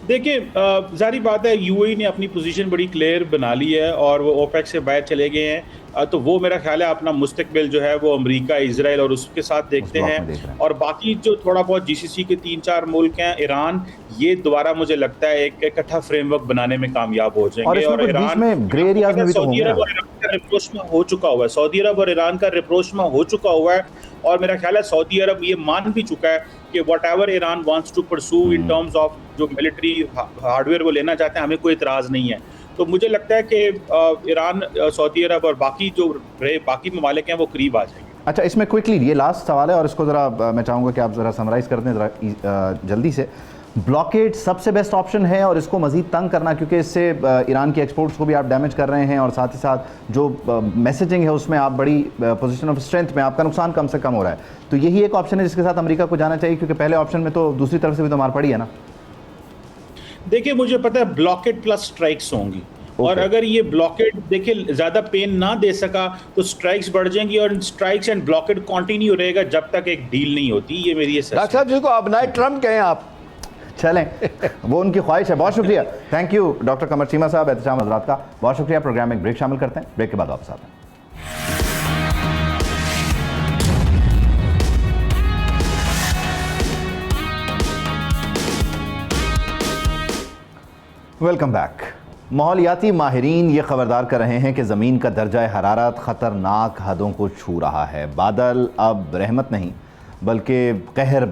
देखिए जारी बात है, यूएई ने अपनी पोजीशन बड़ी क्लियर बना ली है और वो ओपेक से बाहर चले गए हैं, तो वो मेरा ख्याल है अपना मुस्तकबिल जो है वो अमेरिका, इजराइल और उसके साथ देखते हैं। और बाकी जो थोड़ा बहुत जीसीसी के 3-4 मुल्क हैं, ईरान, ये दोबारा मुझे लगता है एक इकट्ठा फ्रेमवर्क बनाने में कामयाब हो जाएंगे। और ईरान में ग्रे एरियाज में भी सऊदी अरब और ईरान का रिप्रोचमा हो चुका हुआ है, सऊदी अरब और ईरान का रिप्रोचमा हो चुका हुआ है, और मेरा ख्याल है सऊदी अरब ये मान भी चुका है कि whatever Iran wants to pursue in terms of जो मिलिट्री हार्डवेयर वो लेना चाहते हैं, हमें कोई इतराज़ नहीं है। तो मुझे लगता है कि ईरान, सऊदी अरब और बाकी जो बाकी ममालिक हैं वो करीब आ जाएंगे। अच्छा, इसमें क्विकली ये लास्ट सवाल है और इसको ज़रा मैं चाहूँगा कि आप ज़रा समराइज़ कर दें ज़रा जल्दी से। ब्लॉकेड सबसे बेस्ट ऑप्शन है और इसको मज़ीद तंग करना, क्योंकि इससे ईरान की एक्सपोर्ट्स को भी आप डैमेज कर रहे हैं और साथ ही साथ जो मैसेजिंग है उसमें आप बड़ी पोजीशन ऑफ स्ट्रेंथ में आपका नुकसान कम से कम हो रहा है, तो यही एक ऑप्शन है जिसके साथ अमेरिका को जाना चाहिए, क्योंकि पहले ऑप्शन में तो दूसरी तरफ से भी तो मार पड़ी है ना। देखिए मुझे पता है ब्लॉकेड प्लस स्ट्राइक्स होंगी, और अगर ये ब्लॉकेड देखिए ज़्यादा पेन ना दे सका तो स्ट्राइक्स बढ़ जाएंगी, और स्ट्राइक्स एंड ब्लॉकेड कंटिन्यू रहेगा जब तक एक डील नहीं होती। ये मेरी डॉक्टर साहब जिसको अब नए ट्रम्प कहें आप, चलें वो उनकी ख्वाहिश है। बहुत शुक्रिया, थैंक यू डॉक्टर कमर चीमा साहब, एहतशाम हज़रात का बहुत शुक्रिया। प्रोग्राम में एक ब्रेक शामिल करते हैं, ब्रेक के बाद वापस आते हैं। Welcome back. माहौलियाती माहिरीन ये खबरदार कर रहे हैं कि ज़मीन का दर्जा हरारत ख़तरनाक हदों को छू रहा है। बादल अब रहमत नहीं बल्कि कहर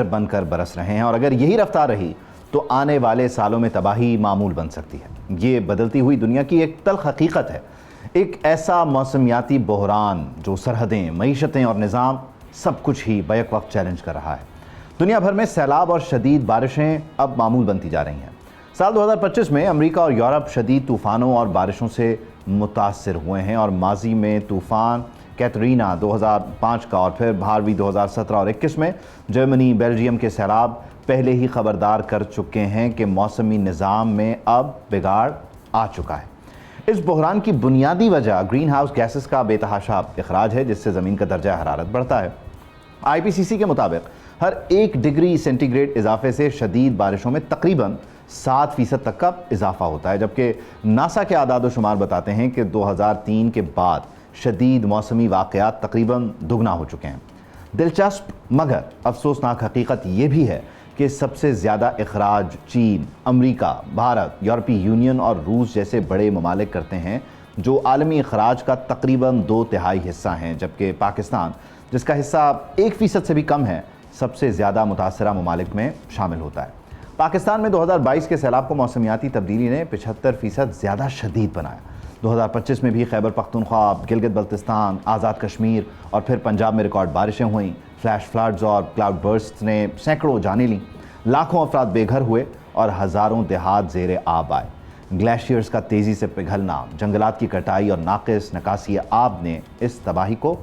बनकर बरस रहे हैं और अगर यही रफ्तार रही तो आने वाले सालों में तबाही मामूल बन सकती है। ये बदलती हुई दुनिया की एक तल्ख हकीकत है, एक ऐसा मौसमियाती बहरान जो सरहदें, मईशतें और निज़ाम सब कुछ ही बैक वक्त चैलेंज कर रहा है। दुनिया भर में सैलाब और शदीद बारिशें अब मामूल बनती जा रही हैं। साल 2025 में अमेरिका और यूरोप शदीद तूफ़ानों और बारिशों से मुतासर हुए हैं और माजी में तूफ़ान कैटरीना 2005 का और फिर हार्वी 2017 और 21 में जर्मनी, बेल्जियम के सैलाब पहले ही खबरदार कर चुके हैं कि मौसमी निज़ाम में अब बिगाड़ आ चुका है। इस बहरान की बुनियादी वजह ग्रीन हाउस गैसेस का बेतहाशा अखराज है, जिससे ज़मीन का दर्जा हरारत बढ़ता है। IPCC के मुताबिक हर 1 डिग्री सेंटीग्रेड इजाफे से शदीद बारिशों में तकरीबन 7% तक का इजाफा होता है, जबकि नासा के आदाद व शुमार बताते हैं कि 2003 के बाद शदीद मौसमी वाक़यात तकरीबन दुगना हो चुके हैं। दिलचस्प मगर अफसोसनाक हकीकत ये भी है कि सबसे ज़्यादा अखराज चीन, अमेरिका, भारत, यूरोपीय यूनियन और रूस जैसे बड़े ममालिक करते हैं, जो आलमी अखराज का तकरीबन 2/3 हिस्सा हैं, जबकि पाकिस्तान, जिसका हिस्सा 1% से भी कम है, सबसे ज़्यादा मुतासरा ममालिक में शामिल होता है। पाकिस्तान में 2022 के सैलाब को मौसमियाती तब्दीली ने 75% ज़्यादा शदीद बनाया। 2025 में भी खैबर पख्तूनख्वा, गिलगित बल्तिस्तान, आज़ाद कश्मीर और फिर पंजाब में रिकॉर्ड बारिशें हुईं। फ्लैश फ्लड्स और क्लाउड बर्स्ट ने सैकड़ों जानें लीं, लाखों अफराद बेघर हुए और हज़ारों देहात ज़ेरे आब आए। ग्लेशियर्स का तेज़ी से पिघलना, जंगलात की कटाई और नाक़िस निकासी आब ने इस तबाही को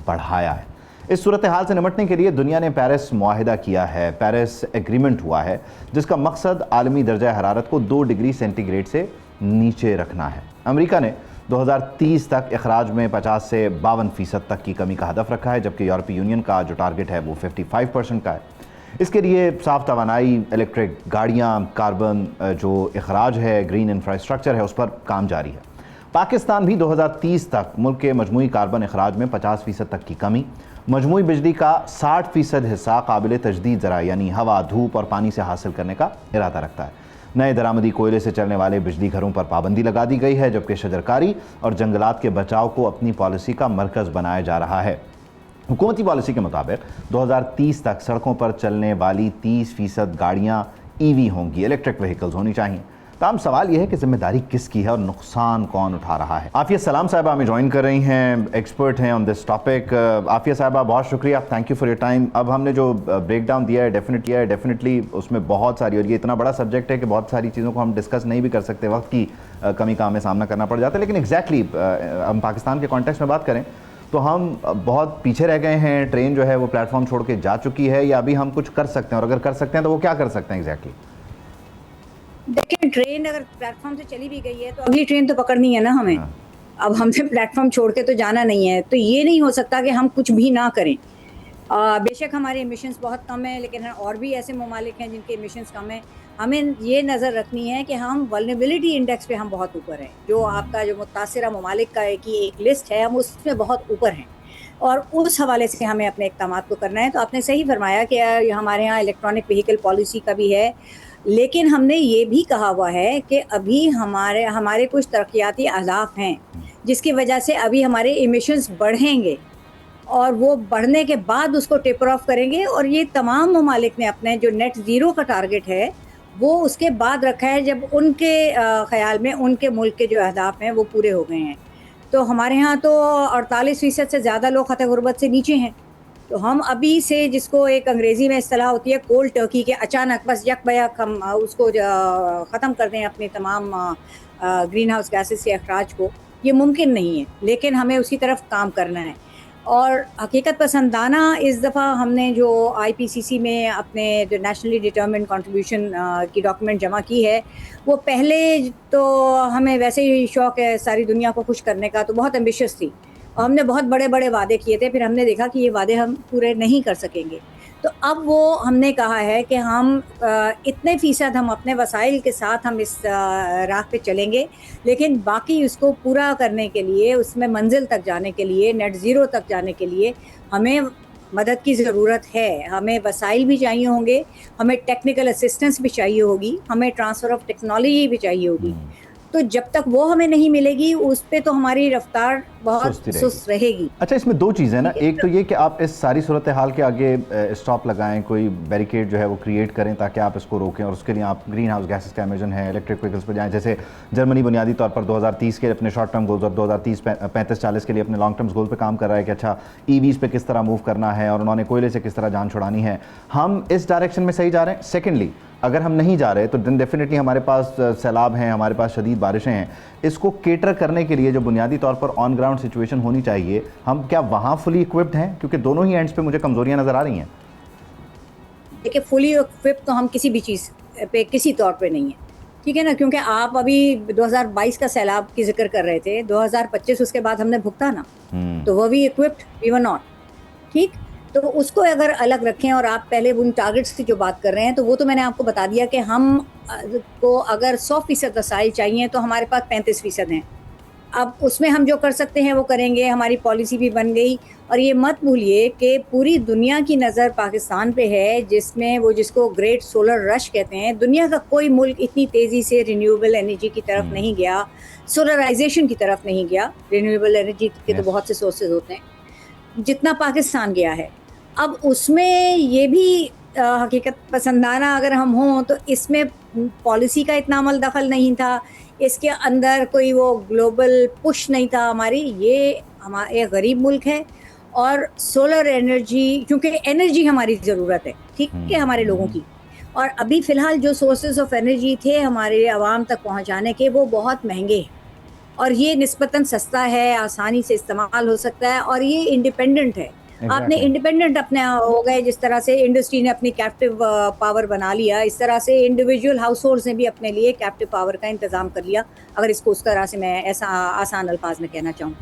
बढ़ाया है। इस सूरत हाल से निपटने के लिए दुनिया ने पेरिस मुआहिदा किया है, पेरिस एग्रीमेंट हुआ है, जिसका मकसद आलमी दर्जा हरारत को 2 डिग्री सेंटीग्रेड से नीचे रखना है। अमेरिका ने 2030 तक अखराज में 50 से 52% तक की कमी का हदफ रखा है, जबकि यूरोपीय यूनियन का जो टारगेट है वो 55% का है। इसके लिए साफ तवानाई, इलेक्ट्रिक गाड़ियाँ, कार्बन जो अखराज है, ग्रीन इंफ्रास्ट्रक्चर है, उस पर काम जारी है। पाकिस्तान भी 2030 तक मुल्क के मजमूई कार्बन अखराज में 50% तक की कमी, मजमूई बिजली का 60% हिस्सा काबिल तजदीद ज़रा यानी हवा, धूप और पानी से हासिल करने का इरादा रखता है। नए दरामदी कोयले से चलने वाले बिजली घरों पर पाबंदी लगा दी गई है, जबकि शजरकारी और जंगलात के बचाव को अपनी पॉलिसी का मरकज़ बनाया जा रहा है। हुकूमती पॉलिसी के मुताबिक 2030 तक सड़कों पर चलने वाली 30% गाड़ियाँ EV होंगी, इलेक्ट्रिक व्हीकल्स होनी चाहिए। तमाम सवाल यह है कि जिम्मेदारी किसकी है और नुकसान कौन उठा रहा है। आफिया सलाम साहिबा हमें ज्वाइन कर रही हैं, एक्सपर्ट हैं ऑन दिस टॉपिक। आफिया साहिबा बहुत शुक्रिया, thank you for your time. अब हमने जो ब्रेक डाउन दिया है डेफिनेटली उसमें बहुत सारी, और ये इतना बड़ा सब्जेक्ट है कि बहुत सारी चीज़ों को हम डिस्कस नहीं भी कर सकते, वक्त की कमी का हमें सामना करना पड़ जाता है। लेकिन एग्जैक्टली हम पाकिस्तान के कॉन्टेक्स्ट में बात करें तो हम बहुत पीछे रह गए हैं। ट्रेन जो है वो प्लेटफॉर्म छोड़ के जा चुकी है, या अभी हम कुछ कर सकते हैं, और अगर कर सकते हैं तो वो क्या कर सकते हैं एग्जैक्टली? देखिए, ट्रेन अगर प्लेटफॉर्म से चली भी गई है तो अगली ट्रेन तो पकड़नी है ना हमें। अब हमसे प्लेटफॉर्म छोड़ के तो जाना नहीं है, तो ये नहीं हो सकता कि हम कुछ भी ना करें। बेशक हमारे एमिशंस बहुत कम है, लेकिन और भी ऐसे ममालिक हैं जिनके एमिशंस कम है। हमें ये नज़र रखनी है कि हम वल्नरेबिलिटी इंडेक्स पे हम बहुत ऊपर हैं। जो आपका जो मुतासिरा ममालिक का एक लिस्ट है, हम उसमें बहुत ऊपर हैं, और उस हवाले से हमें अपने इक़दाम को करना है। तो आपने सही फरमाया कि हमारे यहाँ इलेक्ट्रॉनिक व्हीकल पॉलिसी का भी है, लेकिन हमने ये भी कहा हुआ है कि अभी हमारे कुछ तरक्याती अहदाफ हैं, जिसकी वजह से अभी हमारे एमिशंस बढ़ेंगे और वो बढ़ने के बाद उसको टेपर ऑफ करेंगे। और ये तमाम ममालिक ने अपने जो नेट ज़ीरो का टारगेट है वो उसके बाद रखा है, जब उनके ख़याल में उनके मुल्क के जो अहदाफ हैं वो पूरे हो गए हैं। तो हमारे यहाँ तो 48% से ज़्यादा लोग ख़त गुरबत से नीचे हैं। तो हम अभी से, जिसको एक अंग्रेज़ी में इस्तिलाह होती है कोल्ड टर्की, के अचानक बस यकबयक हम उसको ख़त्म कर दें अपने तमाम ग्रीन हाउस गैसेस के अखराज को, ये मुमकिन नहीं है। लेकिन हमें उसकी तरफ काम करना है। और हकीकत पसंदाना इस दफ़ा हमने जो IPCC में अपने जो नेशनली डिटर्मिन्ड कंट्रीब्यूशन की डॉक्यूमेंट जमा की है, वो पहले तो हमें वैसे ही शौक़ है सारी दुनिया को खुश करने का, तो बहुत एम्बिशियस थी और हमने बहुत बड़े बड़े वादे किए थे। फिर हमने देखा कि ये वादे हम पूरे नहीं कर सकेंगे, तो अब वो हमने कहा है कि हम इतने फ़ीसद हम अपने वसाइल के साथ हम इस राह पे चलेंगे, लेकिन बाकी उसको पूरा करने के लिए, उसमें मंजिल तक जाने के लिए, नेट ज़ीरो तक जाने के लिए हमें मदद की ज़रूरत है। हमें वसाइल भी चाहिए होंगे, हमें टेक्निकल असिस्टेंस भी चाहिए होगी, हमें ट्रांसफ़र ऑफ टेक्नोलॉजी भी चाहिए होगी। तो जब तक वो हमें नहीं मिलेगी उस पे तो हमारी रफ्तार बहुत सुस्त रहेगी। अच्छा, इसमें दो चीज़ें ना, एक तो ये कि आप इस सारी सूरत हाल के आगे स्टॉप लगाएं, कोई बैरिकेड जो है वो क्रिएट करें ताकि आप इसको रोकें, और उसके लिए आप ग्रीन हाउस गैसेस का एमिशन है, इलेक्ट्रिक व्हीकल्स पर जाएं। जैसे जर्मनी बुनियादी तौर पर 2030 के अपने शॉर्ट टर्म गोल्स और 2030-35-40 के लिए अपने लॉन्ग टर्म्स गोल पे काम कर रहा है कि अच्छा ईवीज़ पे किस तरह मूव करना है, और उन्होंने कोयले से किस तरह जान छुड़ानी है। हम इस डायरेक्शन में सही जा रहे हैं। सेकेंडली, अगर हम नहीं जा रहे तो दिन डेफिनेटली हमारे पास सैलाब हैं, हमारे पास शदीद बारिशें हैं। इसको केटर करने के लिए जो बुनियादी तौर पर ऑन ग्राउंड सिचुएशन होनी चाहिए, हम क्या वहाँ फुली इक्विप्ड हैं? क्योंकि दोनों ही एंड्स पे मुझे कमजोरियां नज़र आ रही हैं। देखिए, फुली इक्विप्ड तो हम किसी भी चीज़ पे किसी तौर पे नहीं है, ठीक है ना, क्योंकि आप अभी 2022 का सैलाब की जिक्र कर रहे थे, 2025 उसके बाद हमने भुगता ना, तो वो भी इक्विप्ड वी वर नॉट, ठीक। तो उसको अगर अलग रखें, और आप पहले उन टारगेट्स की जो बात कर रहे हैं, तो वो तो मैंने आपको बता दिया कि हम को अगर 100% वसाइल चाहिए तो हमारे पास 35% हैं। अब उसमें हम जो कर सकते हैं वो करेंगे, हमारी पॉलिसी भी बन गई। और ये मत भूलिए कि पूरी दुनिया की नज़र पाकिस्तान पे है, जिसमें वो जिसको ग्रेट सोलर रश कहते हैं, दुनिया का कोई मुल्क इतनी तेज़ी से रिन्यूएबल एनर्जी की तरफ नहीं गया, सोलराइजेशन की तरफ नहीं गया। रिन्यूएबल एनर्जी के तो बहुत से सोर्सेज होते हैं, जितना पाकिस्तान गया है। अब उसमें ये भी हकीकत पसंदाना अगर हम हों तो इसमें पॉलिसी का इतना अमल दखल नहीं था, इसके अंदर कोई वो ग्लोबल पुश नहीं था हमारी। ये हमारा एक गरीब मुल्क है, और सोलर एनर्जी, क्योंकि एनर्जी हमारी ज़रूरत है, ठीक है, हमारे लोगों की। और अभी फ़िलहाल जो सोर्सेज ऑफ एनर्जी थे हमारे आवाम तक पहुंचाने के, वो बहुत महंगे हैं, और ये निस्बतन सस्ता है, आसानी से इस्तेमाल हो सकता है, और ये इंडिपेंडेंट है। आपने इंडिपेंडेंट अपने हो गए, जिस तरह से इंडस्ट्री ने अपनी कैप्टिव पावर बना लिया, इस तरह से इंडिविजुअल हाउस होल्ड्स ने भी अपने लिए कैप्टिव पावर का इंतजाम कर लिया, अगर इसको उस तरह से मैं ऐसा आसान अल्फाज में कहना चाहूँ।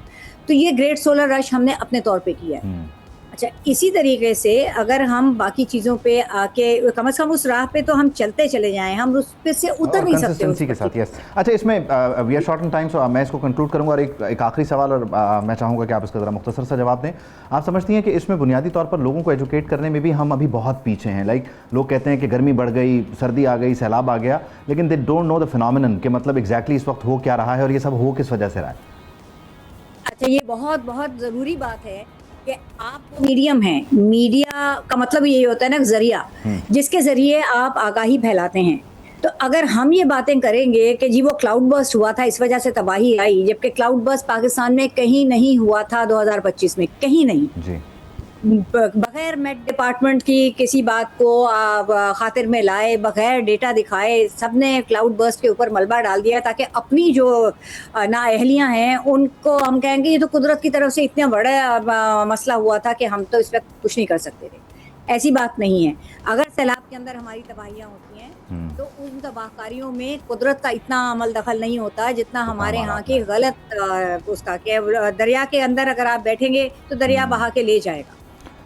तो ये ग्रेट सोलर रश हमने अपने तौर पे किया है। अच्छा, इसी तरीके से अगर हम बाकी चीज़ों पे आके कम से कम उस राह पे तो हम चलते चले जाएं, हम उस पे से उतर नहीं सकते उस के साथ। यस, अच्छा, इसमें we are short in time, so मैं इसको कंक्लूड करूंगा, और एक आखिरी सवाल, और मैं चाहूँगा कि आप इसका ज़रा मुख्तसर सा जवाब दें। आप समझती हैं कि इसमें बुनियादी तौर पर लोगों को एजुकेट करने में भी हम अभी बहुत पीछे हैं? लाइक लोग कहते हैं कि गर्मी बढ़ गई, सर्दी आ गई, सैलाब आ गया, लेकिन they don't know the phenomenon कि मतलब एग्जैक्टली इस वक्त हो क्या रहा है, और ये सब हो किस वजह से रहा है। अच्छा, ये बहुत बहुत ज़रूरी बात है कि आप मीडियम हैं। मीडिया का मतलब यही होता है ना, जरिया, जिसके ज़रिए आप आगाही फैलाते हैं। तो अगर हम ये बातें करेंगे कि जी वो क्लाउड बर्स्ट हुआ था, इस वजह से तबाही आई, जबकि क्लाउड बर्स्ट पाकिस्तान में कहीं नहीं हुआ था 2025 में, कहीं नहीं जी। बगैर मेट डिपार्टमेंट की किसी बात को खातिर में लाए, बगैर डेटा दिखाए, सबने क्लाउड बर्स्ट के ऊपर मलबा डाल दिया, ताकि अपनी जो नाअहलियाँ हैं उनको हम कहेंगे ये तो कुदरत की तरफ से इतना बड़ा मसला हुआ था कि हम तो इस वक्त कुछ नहीं कर सकते थे। ऐसी बात नहीं है। अगर सैलाब के अंदर हमारी तबाहियाँ होती हैं तो उन तबाहकारियों में कुदरत का इतना अमल दखल नहीं होता जितना हमारे यहाँ की गलत उसका, कि दरिया के अंदर अगर आप बैठेंगे तो दरिया बहा के ले जाएगा,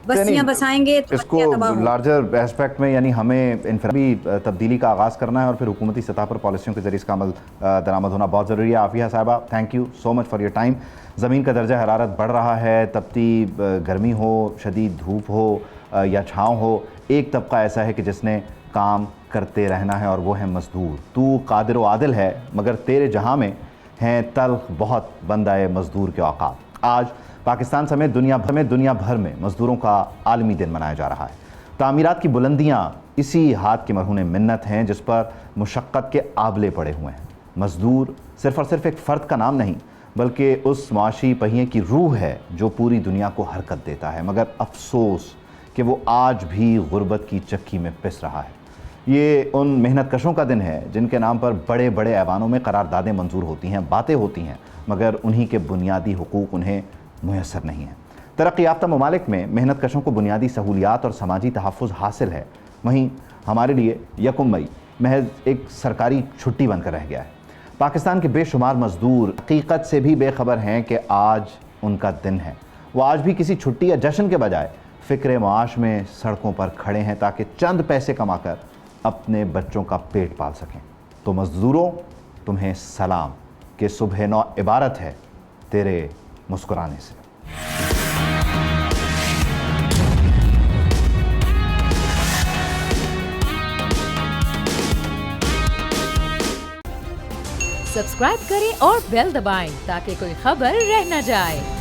बस्तियां बसाएंगे तो इसको लार्जर एस्पेक्ट में, यानी हमें इनफरादी तब्दीली का आगाज़ करना है, और फिर हुकूमती सतह पर पॉलिसियों के जरिए इसका अमल दरामद होना बहुत ज़रूरी है। आफिया साहिबा, thank you so much for your time. ज़मीन का दर्जा हरारत बढ़ रहा है, तपती गर्मी हो, शदीद धूप हो या छाँव हो, एक तबका ऐसा है कि जिसने काम करते रहना है, और वो है मज़दूर। तू कादिर व आदिल है, मगर तेरे जहाँ में हैं तल्ख बहुत बंदाए मज़दूर के औकात। आज पाकिस्तान समेत दुनिया भर में मज़दूरों का आलमी दिन मनाया जा रहा है। तामीरात की बुलंदियाँ इसी हाथ के मरहून मिन्नत हैं जिस पर मुशक्क़त के आबले पड़े हुए हैं। मज़दूर सिर्फ़ और सिर्फ एक फ़र्द का नाम नहीं, बल्कि उस माशी पहिए की रूह है जो पूरी दुनिया को हरकत देता है, मगर अफसोस कि वो आज भी गुर्बत की चक्की में पिस रहा है। ये उन मेहनत कशों का दिन है जिनके नाम पर बड़े बड़े ऐवानों में करारदादें मंजूर होती हैं, बातें होती हैं, मगर उन्हीं के बुनियादी हुकूक उन्हें मुयसर नहीं है। तरक्की याफ्ता ममालिक में मेहनत कशों को बुनियादी सहूलियात और समाजी तहफ़्फ़ुज़ हासिल है, वहीं हमारे लिए यकम मई महज एक सरकारी छुट्टी बनकर रह गया है। पाकिस्तान के बेशुमार मज़दूर हकीकत से भी बेखबर हैं कि आज उनका दिन है। वो आज भी किसी छुट्टी या जश्न के बजाय फ़िक्र माश में सड़कों पर खड़े हैं ताकि चंद पैसे कमाकर अपने बच्चों का पेट पाल सकें। तो मज़दूरों, तुम्हें सलाम कि सुबह नौ इबारत है तेरे मुस्कुराने से। सब्सक्राइब करें और बेल दबाएं ताकि कोई खबर रह न जाए।